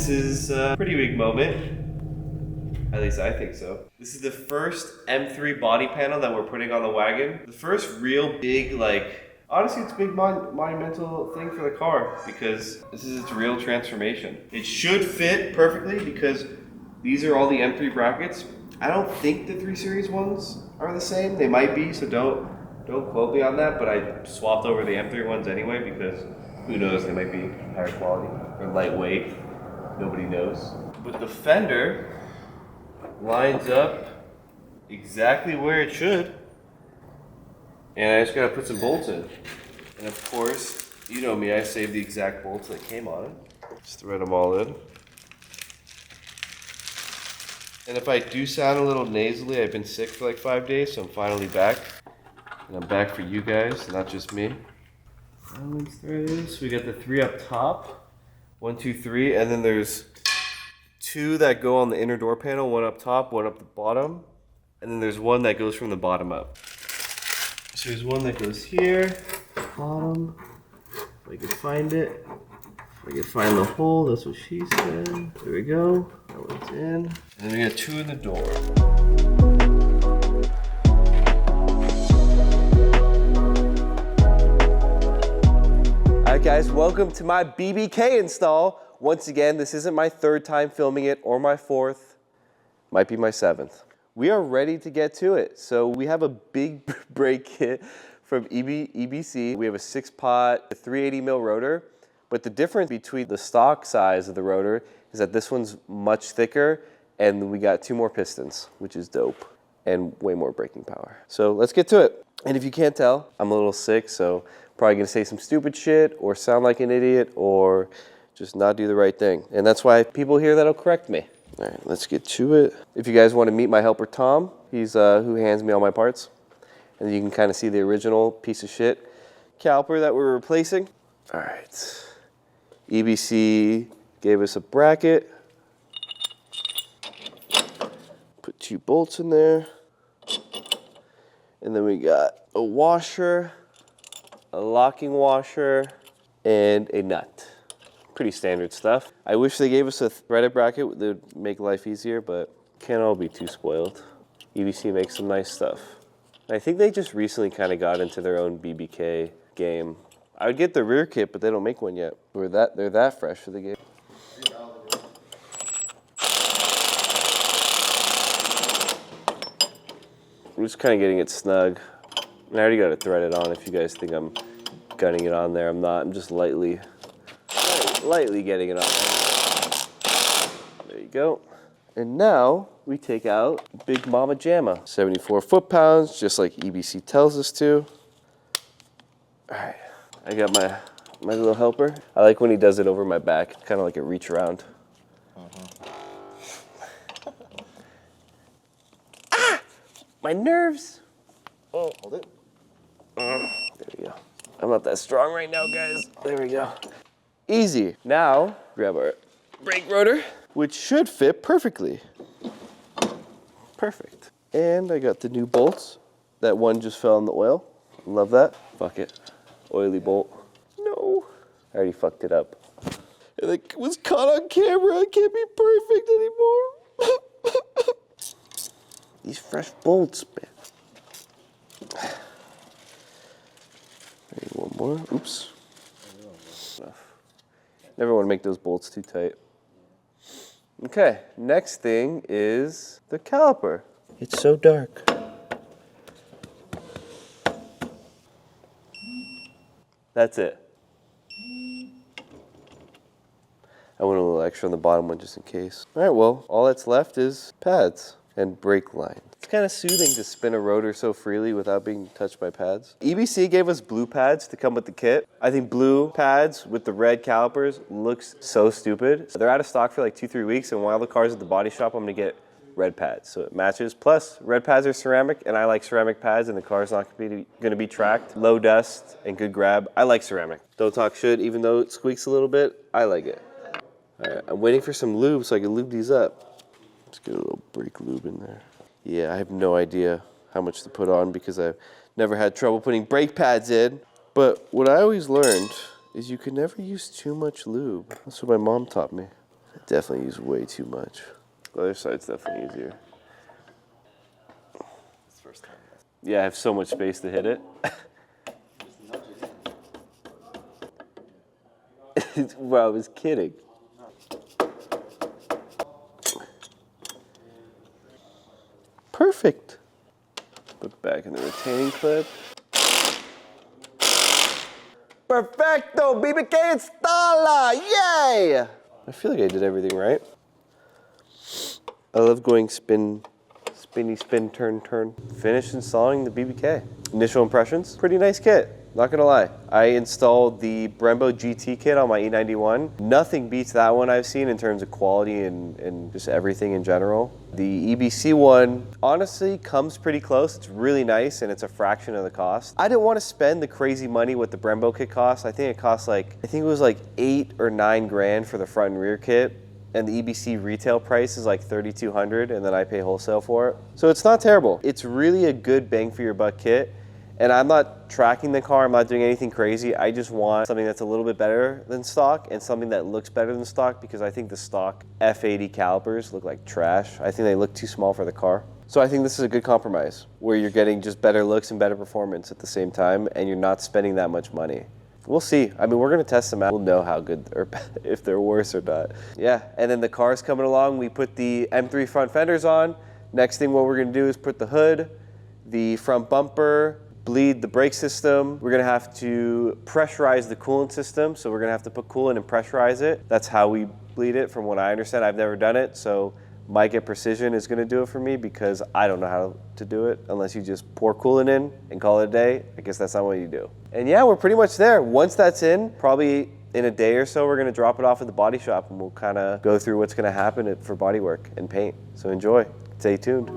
This is a pretty big moment. At least I think so. This is the first M3 body panel that we're putting on the wagon. The first real big, honestly, it's a big monumental thing for the car because this is its real transformation. It should fit perfectly because these are all the M3 brackets. I don't think the 3 Series ones are the same. They might be, so don't quote me on that, but I swapped over the M3 ones anyway because who knows, they might be higher quality or lightweight. Nobody knows. But the fender lines up exactly where it should. And I just gotta put some bolts in. And of course, you know me, I saved the exact bolts that came on it. Just thread them all in. And if I do sound a little nasally, I've been sick for like 5 days, so I'm finally back. And I'm back for you guys, not just me. Let's thread in. So we got the 3 up top. 1, 2, 3, and then there's 2 that go on the inner door panel, 1 up top, 1 up the bottom, and then there's 1 that goes from the bottom up. So there's 1 that goes here, bottom, if I can find it. If I can find the hole, that's what she said. There we go, that one's in. And then we got 2 in the door. Alright guys, welcome to my BBK install. Once again, this isn't my 3rd time filming it or my 4th, might be my 7th. We are ready to get to it. So we have a big brake kit from EBC. We have a 6-pot, 380 mil rotor, but the difference between the stock size of the rotor is that this one's much thicker and we got 2 more pistons, which is dope, and way more braking power. So let's get to it. And if you can't tell, I'm a little sick, so probably gonna say some stupid shit or sound like an idiot or just not do the right thing. And that's why people here that'll correct me. All right, let's get to it. If you guys want to meet my helper, Tom, he's who hands me all my parts. And you can kind of see the original piece of shit caliper that we're replacing. All right, EBC gave us a bracket. Put 2 bolts in there. And then we got a washer, a locking washer, and a nut. Pretty standard stuff. I wish they gave us a threaded bracket that would make life easier, but can't all be too spoiled. EBC makes some nice stuff. I think they just recently kind of got into their own BBK game. I would get the rear kit, but they don't make one yet. They're that fresh for the game. I'm just kind of getting it snug. I already got it threaded on. If you guys think I'm gunning it on there, I'm not. I'm just lightly getting it on there. There you go. And now we take out Big Mama Jamma. 74 foot-pounds, just like EBC tells us to. All right, I got my little helper. I like when he does it over my back, kind of like a reach around. Ah! My nerves. Oh, hold it. There we go. I'm not that strong right now, guys. There we go. Easy. Now, grab our brake rotor, which should fit perfectly. Perfect. And I got the new bolts. That one just fell in the oil. Love that. Fuck it. Oily bolt. No. I already fucked it up. And it was caught on camera. I can't be perfect anymore. These fresh bolts, man. Maybe one more. Oops. Never want to make those bolts too tight. Okay, next thing is the caliper. It's so dark. That's it. I went a little extra on the bottom one just in case. All right, well, all that's left is pads and brake line. It's kind of soothing to spin a rotor so freely without being touched by pads. EBC gave us blue pads to come with the kit. I think blue pads with the red calipers looks so stupid. They're out of stock for like 2-3 weeks, and while the car's at the body shop, I'm gonna get red pads, so it matches. Plus, red pads are ceramic, and I like ceramic pads, and the car's not gonna be tracked. Low dust and good grab. I like ceramic. Don't talk shit, even though it squeaks a little bit, I like it. All right, I'm waiting for some lube so I can lube these up. Let's get a little brake lube in there. Yeah, I have no idea how much to put on because I've never had trouble putting brake pads in. But what I always learned is you can never use too much lube. That's what my mom taught me. Definitely use way too much. The other side's definitely easier. Yeah, I have so much space to hit it. Well, I was kidding. Perfect. Put back in the retaining clip. Perfecto! BBK Install! Yay! I feel like I did everything right. I love going spin, spinny, spin, turn, turn. Finished installing the BBK. Initial impressions, pretty nice kit. Not gonna lie. I installed the Brembo GT kit on my E91. Nothing beats that one I've seen in terms of quality and just everything in general. The EBC one honestly comes pretty close. It's really nice and it's a fraction of the cost. I didn't want to spend the crazy money what the Brembo kit cost. I think it cost like, I think it was like 8 or 9 grand for the front and rear kit. And the EBC retail price is like $3,200 and then I pay wholesale for it. So it's not terrible. It's really a good bang for your buck kit. And I'm not tracking the car, I'm not doing anything crazy. I just want something that's a little bit better than stock and something that looks better than stock because I think the stock F80 calipers look like trash. I think they look too small for the car. So I think this is a good compromise where you're getting just better looks and better performance at the same time and you're not spending that much money. We'll see. I mean, we're gonna test them out. We'll know how good or if they're worse or not. Yeah, and then the car's coming along. We put the M3 front fenders on. Next thing what we're gonna do is put the hood, the front bumper, bleed the brake system. We're gonna have to pressurize the coolant system. So we're gonna have to put coolant and pressurize it. That's how we bleed it from what I understand. I've never done it. So Mike at Precision is gonna do it for me because I don't know how to do it unless you just pour coolant in and call it a day. I guess that's not what you do. And yeah, we're pretty much there. Once that's in, probably in a day or so, we're gonna drop it off at the body shop and we'll kind of go through what's gonna happen for body work and paint. So enjoy, stay tuned.